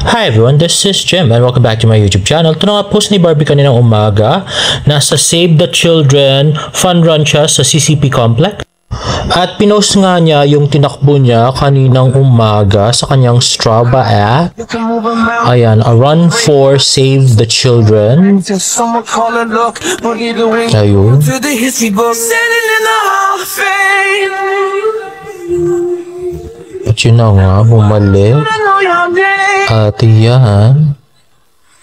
Hi everyone, this is Jim and welcome back to my YouTube channel. Ito na nga post ni Barbie kaninang umaga. Nasa Save the Children fun run siya sa CCP Complex. At pinost nga niya yung tinakbo niya kaninang umaga sa kanyang Strava app. Ayan, a run for Save the Children. Ayun. At yun na nga, bumalik. At yan.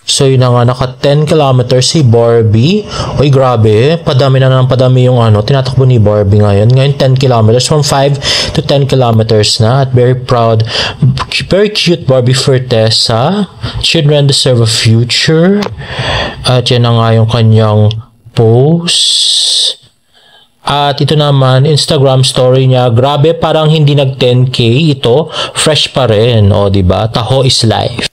So yun na nga, naka 10 kilometers si Barbie. Uy, grabe. Padami na ng padami yung tinatakbo ni Barbie ngayon. Ngayon 10 kilometers. From 5 to 10 kilometers na. At very proud. Very cute Barbie Fortesa. Children deserve a future. At yan na nga yung kanyang post. At ito naman, Instagram story niya. Grabe, parang hindi nag 10K ito. Fresh pa rin. O, diba? Taho is life.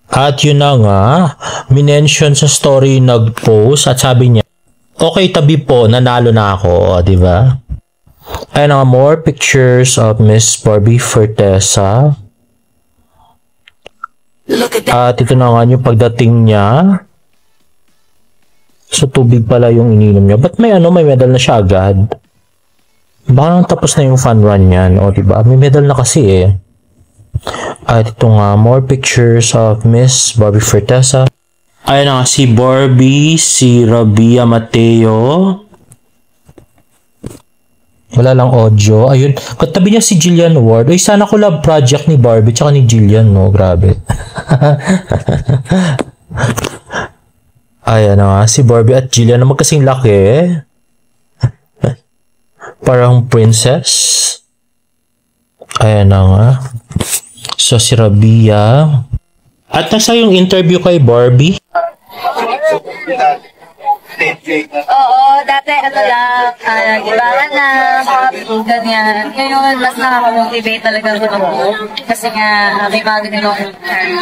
At yun na nga, minention sa story nag-post at sabi niya, okay tabi po, nanalo na ako. O, diba? Ayan nga, more pictures of Miss Barbie Fortesa. At ito na nga yung pagdating niya. So, tubig pala yung ininom niya. Ba't may medal na siya agad? Baka nang tapos na yung fun run niyan. O, diba? May medal na kasi eh. At ito nga, more pictures of Miss Barbie Fortesa. Ayan na nga, si Barbie, si Rabia Mateo. Wala lang audio. Ayun. Katabi niya si Jillian Ward. Ay, sana collab project ni Barbie tsaka ni Jillian, no? Grabe. Ayan na nga, si Barbie at Jillian na magkasing laki. Parang princess. Ayan na nga. So, si Rabia. At nasa yung interview kay Barbie. Oo, dati lang, ibaran na, ganyan. Ngayon, mas nakaka-motivate talaga ako. Kasi nga, may mga ganun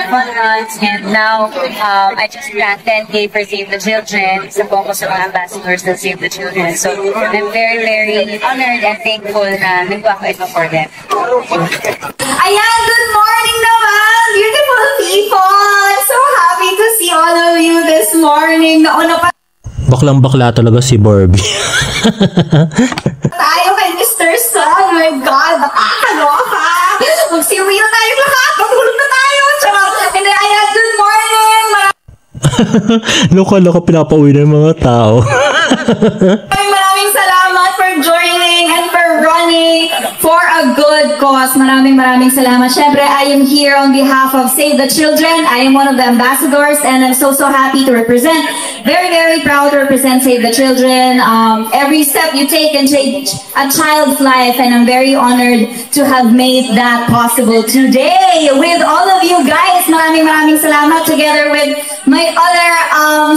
fun runs. And now, I just ran 10K for Save the Children. Isa po ako sa mga ambassadors ng Save the Children. So, I'm very, very honored and thankful na nagawa ko ito for them. Ayan, good morning naman, beautiful people! I'm so happy to see all of you this morning. Nauna pa Baklang-bakla talaga si Barbie. tayo kay Mr. Sun. Oh my God, nakakaloka. Magsiwil tayo lahat. Magulog na tayo. Charot. And then, ayan, good morning. Loka-loka pinapauwi ng mga tao. Maraming salamat for joining and for running for a good cause. Maraming salamat. Syempre, I am here on behalf of Save the Children. I am one of the ambassadors and I'm so happy to represent. Very proud to represent Save the Children. Every step you take can change a child's life and I'm very honored to have made that possible today with all of you guys. Maraming salamat together with my other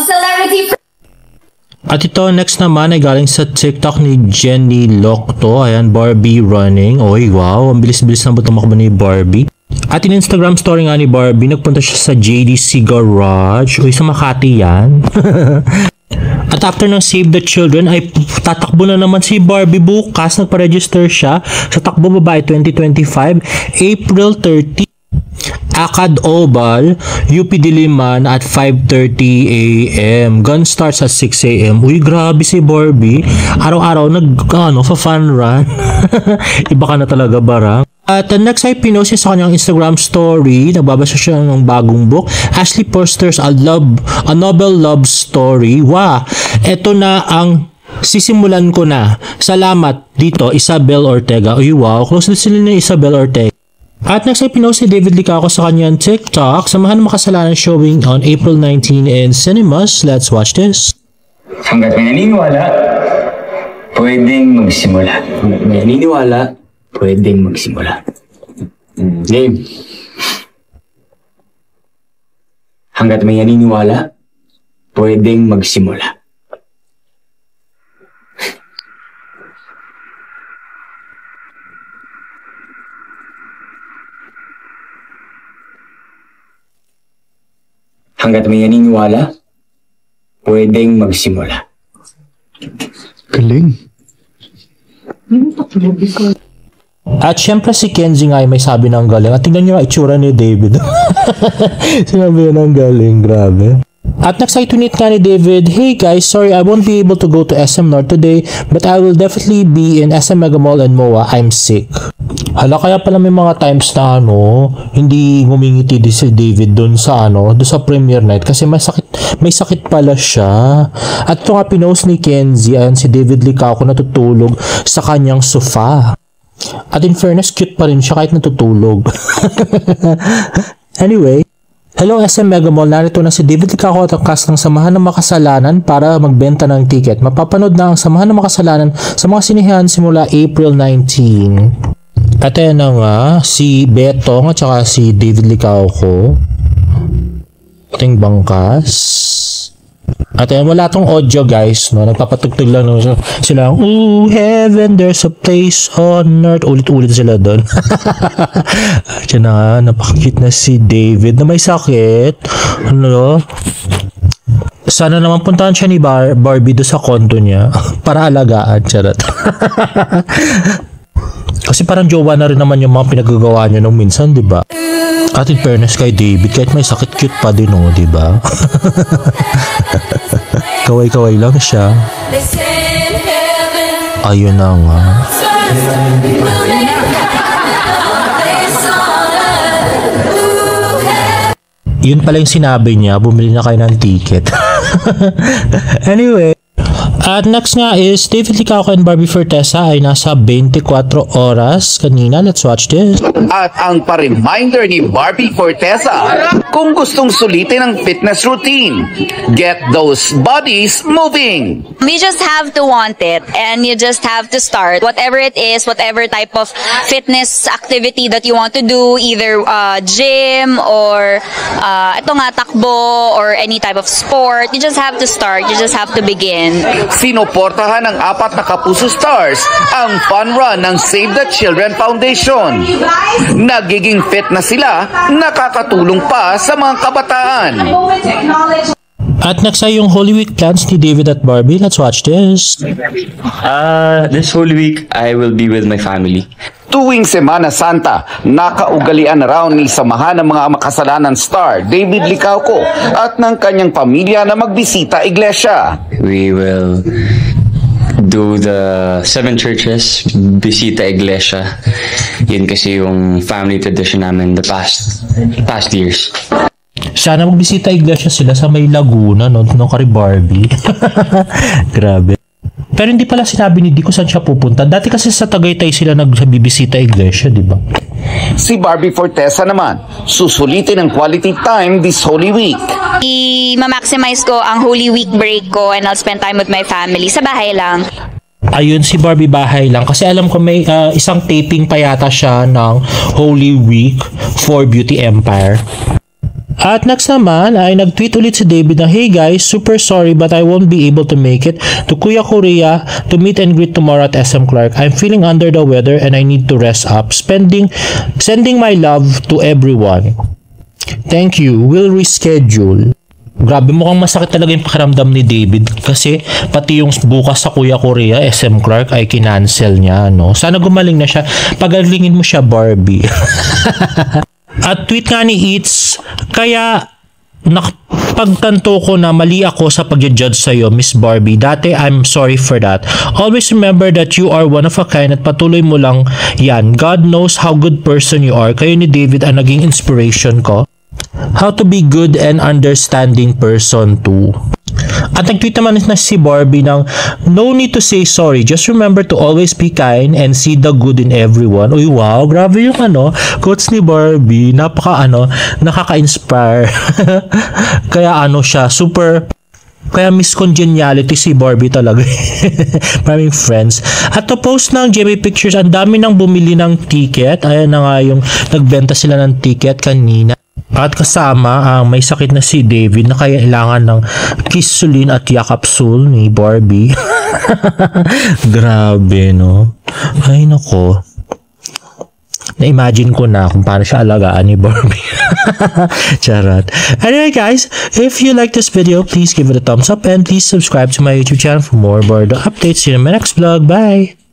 celebrity friends. At ito, next naman ay galing sa TikTok ni Jenny Locto. Ayan, Barbie running. Oy, wow. Ang bilis-bilis na ba tumakbo ni Barbie? At in Instagram story nga ni Barbie, nagpunta siya sa JDC Garage. Uy, sa Makati yan. At after ng Save the Children, ay tatakbo na naman si Barbie bukas. Nagpa-register siya sa Takbo Babae 2025, April 30. Akad Oval, UP Diliman at 5:30 AM. Gun starts at 6 AM. Uy, grabe si Barbie. Araw-araw fun run. Iba ka na talaga, barang. At next ay pinost niya sa kanyang Instagram story. Nagbabasa siya ng bagong book. Ashley Forster's A Noble Love Story. Wow! Ito na ang sisimulan ko na. Salamat dito, Isabel Ortega. Uy, wow. Close na sila ni Isabel Ortega. At next ay pinost si David Licaco sa kanyang TikTok. Samahan ng Makasalanan showing on April 19 in cinemas. Let's watch this. Hanggat may naniniwala, pwedeng magsimula. Hanggat may naniniwala, pwedeng magsimula. Game. Hanggat may naniniwala, pwedeng magsimula. Hanggat may naniniwala, pwedeng magsimula. Galing. At syempre si Kenzie nga ay may sabi ng galing. At tingnan nyo ang itsura ni David. Sinabi yun ang galing, grabe. At next ay tunit nga ni David, "Hey guys, sorry I won't be able to go to SM North today, but I will definitely be in SM Mega Mall and MOA. I'm sick." Hala, kaya pala may mga times na hindi ngumingiti din si David doon sa doon sa premiere night kasi may sakit pala siya. At ito nga pinost ni Kenzie, ayan si David Licauco natutulog sa kanyang sofa. At in fairness, cute pa rin siya kahit natutulog. Anyway, hello SM Mega Mall, narito na si David Licauco at ang cast ng Samahan ng Makasalanan para magbenta ng ticket. Mapapanood na ang Samahan ng Makasalanan sa mga sinihan simula April 19. At ayan na nga, si Betong at saka si David Licauco. Ating bangkas. At ayan, wala tong audio guys, nagpapatugtog lang sila, "Ooh, heaven, there's a place on earth." Ulit-ulit sila doon. At yan na nga, napakakit na si David na may sakit. Sana naman puntahan siya ni Barbie doon sa condo niya para alagaan, charot. Kasi parang jowa na rin naman yung mga pinagagawa niya nung minsan, di ba? At in fairness kay David, kahit may sakit, cute pa din, di ba? Kaway-kaway lang siya. Ayun na nga. Yun pala yung sinabi niya, bumili na kayo ng ticket. Anyway, at next nga is David Licauco and Barbie Fortesa ay nasa 24 oras kanina. Let's watch this. At ang pa-reminder ni Barbie Fortesa, kung gustong sulitin ang fitness routine, get those bodies moving. You just have to want it and you just have to start. Whatever it is, whatever type of fitness activity that you want to do, either gym or ito nga, takbo or any type of sport, you just have to start. You just have to begin. Sinuportahan ng 4 na Kapuso Stars ang fun run ng Save the Children Foundation. Nagiging fit na sila, nakakatulong pa sa mga kabataan. At next ay yung Holy Week plans ni David at Barbie. Let's watch this. This Holy Week, I will be with my family. Tuwing Semana Santa, nakaugalian na raw ni Samahan ng mga Makasalanan star David Licauco at ng kanyang pamilya na magbisita iglesia. We will do the 7 churches, bisita iglesia. Yun kasi yung family tradition namin the past years. Sana magbisita iglesia sila sa may Laguna, no kay Barbie. Grabe. Pero hindi pala sinabi ni Di kung saan siya pupunta. Dati kasi sa Tagaytay sila nagbibisita iglesia, di ba? Si Barbie Fortesa naman, susulitin ng quality time this Holy Week. I-maximize ko ang Holy Week break ko and I'll spend time with my family. Sa bahay lang. Ayun, si Barbie bahay lang. Kasi alam ko may isang taping pa yata siya ng Holy Week for Beauty Empire. At next naman ay nag-tweet ulit si David na, "Hey guys, super sorry but I won't be able to make it to Kuya Korea to meet and greet tomorrow at SM Clark. I'm feeling under the weather and I need to rest up. Sending my love to everyone. Thank you. We'll reschedule." Grabe, mukhang masakit talaga yung pakiramdam ni David kasi pati yung bukas sa Kuya Korea, SM Clark ay kinancel niya, no? Sana gumaling na siya. Pagalingin mo siya, Barbie. At tweet nga ni Eats, "Kaya nakapagtanto ko na mali ako sa pag-judge sa'yo, Miss Barbie. Dati, I'm sorry for that. Always remember that you are one of a kind at patuloy mo lang yan. God knows how good person you are. Kayo ni David ang naging inspiration ko. How to be good and understanding person too." At nag-tweet naman na si Barbie ng, "No need to say sorry. Just remember to always be kind and see the good in everyone." Uy, wow. Grabe yung quotes ni Barbie. Nakaka-inspire. Kaya siya, super... Kaya Miss Congeniality si Barbie talaga. Maraming friends. At to post ng GMA Pictures, ang dami nang bumili ng ticket. Ayan na nga yung nagbenta sila ng ticket kanina. At kasama ang may sakit na si David na kailangan ng kisulin at yakapsul ni Barbie. Grabe, no? Ay, nako. Na-imagine ko na kung paano siya alagaan ni Barbie. Charot. Anyway guys, if you like this video, please give it a thumbs up and please subscribe to my YouTube channel for more Bardo updates. See you in my next vlog. Bye!